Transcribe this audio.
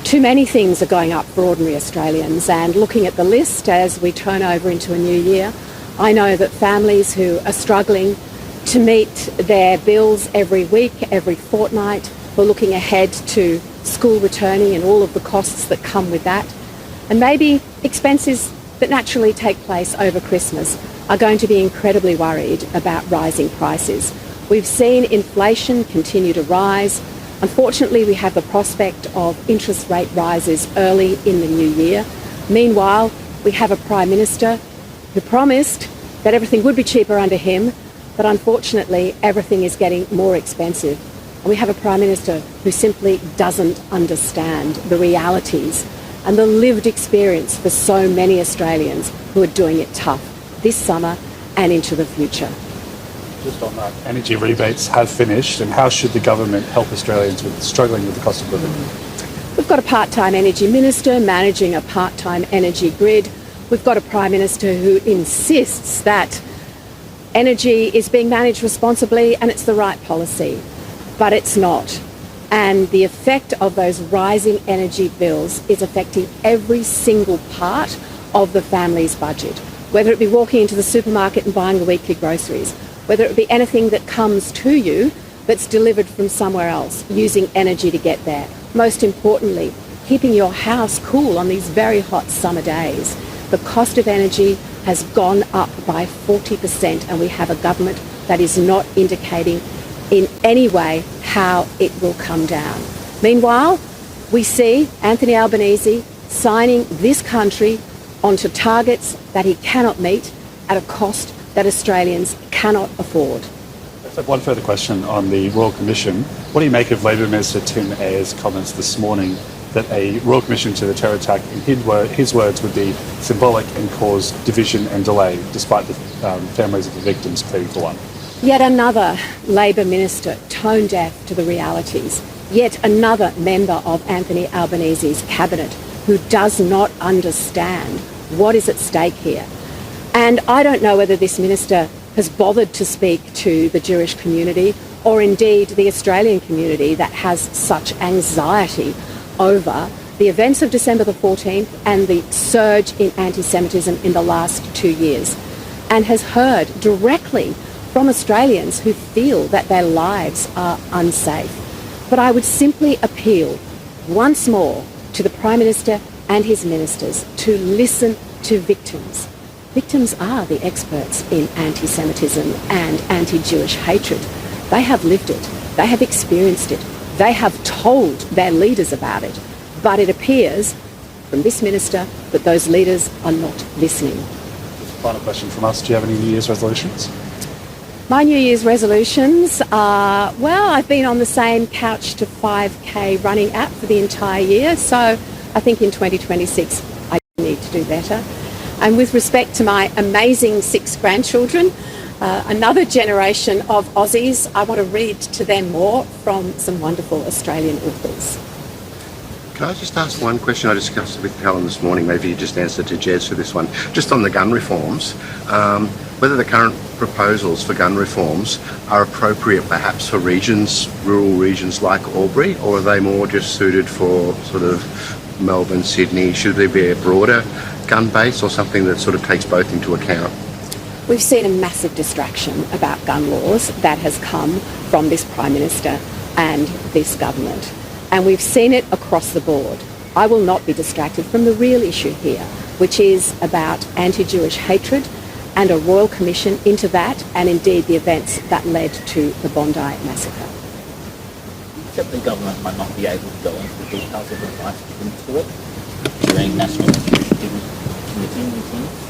Too many things are going up for ordinary Australians, and looking at the list as we turn over into a new year, I know that families who are struggling to meet their bills every week, every fortnight, who are looking ahead to school returning and all of the costs that come with that, and maybe expenses that naturally take place over Christmas, are going to be incredibly worried about rising prices. We've seen inflation continue to rise. Unfortunately, we have the prospect of interest rate rises early in the new year. Meanwhile, we have a Prime Minister who promised that everything would be cheaper under him, but unfortunately, everything is getting more expensive. And we have a Prime Minister who simply doesn't understand the realities and the lived experience for so many Australians who are doing it tough this summer and into the future. Just on that, energy rebates have finished, and how should the government help Australians struggling with the cost of living? We've got a part-time energy minister managing a part-time energy grid. We've got a Prime Minister who insists that energy is being managed responsibly and it's the right policy, but it's not. And the effect of those rising energy bills is affecting every single part of the family's budget, whether it be walking into the supermarket and buying the weekly groceries, whether it be anything that comes to you that's delivered from somewhere else, using energy to get there. Most importantly, keeping your house cool on these very hot summer days. The cost of energy has gone up by 40%, and we have a government that is not indicating in any way how it will come down. Meanwhile, we see Anthony Albanese signing this country onto targets that he cannot meet at a cost that Australians cannot afford. Let's have one further question on the Royal Commission. What do you make of Labor Minister Tim Ayres' comments this morning that a Royal Commission to the terror attack, in his words, would be symbolic and cause division and delay, despite the families of the victims pleading for one? Yet another Labor minister tone deaf to the realities. Yet another member of Anthony Albanese's cabinet who does not understand what is at stake here. And I don't know whether this minister has bothered to speak to the Jewish community or indeed the Australian community that has such anxiety over the events of December the 14th and the surge in anti-Semitism in the last 2 years, and has heard directly from Australians who feel that their lives are unsafe. But I would simply appeal once more to the Prime Minister and his ministers to listen to victims. Victims are the experts in anti-Semitism and anti-Jewish hatred. They have lived it. They have experienced it. They have told their leaders about it. But it appears from this minister that those leaders are not listening. Final question from us. Do you have any New Year's resolutions? My New Year's resolutions are, well, I've been on the same couch to 5K running app for the entire year, so I think in 2026 I need to do better. And with respect to my amazing 6 grandchildren, another generation of Aussies, I want to read to them more from some wonderful Australian authors. Can I just ask one question I discussed with Helen this morning? Maybe you just answer to Jez for this one. Just on the gun reforms, whether the current proposals for gun reforms are appropriate perhaps for regions, rural regions like Albury, or are they more just suited for sort of Melbourne, Sydney? Should there be a broader gun base or something that sort of takes both into account? We've seen a massive distraction about gun laws that has come from this Prime Minister and this government. And we've seen it across the board. I will not be distracted from the real issue here, which is about anti-Jewish hatred and a royal commission into that, and indeed the events that led to the Bondi massacre. Except the government might not be able to go into the details of advice given to it during National Security Committee meetings.